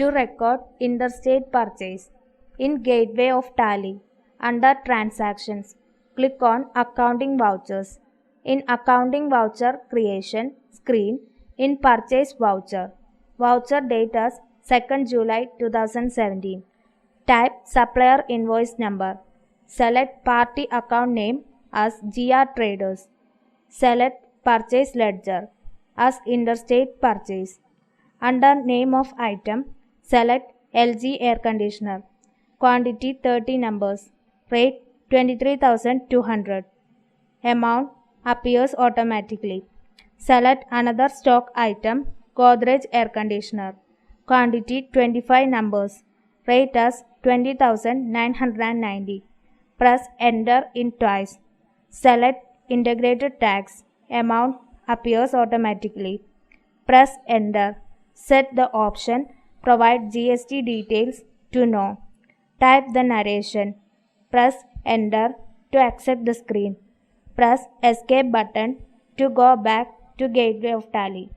To record interstate purchase in Gateway of Tally, under Transactions, click on Accounting Vouchers. In Accounting Voucher Creation screen, in Purchase Voucher, voucher date as 2nd July 2017. Type Supplier Invoice Number. Select Party Account Name as GR Traders. Select Purchase Ledger as Interstate Purchase. Under Name of Item, select LG Air Conditioner. Quantity 30 numbers. Rate 23,200. Amount appears automatically. Select another stock item, Godrej Air Conditioner. Quantity 25 numbers. Rate as 20,990. Press Enter in twice. Select Integrated Tax. Amount appears automatically. Press Enter. Set the option Provide GST details to No. Type the narration. Press Enter to exit the screen. Press Escape button to go back to Gateway of Tally.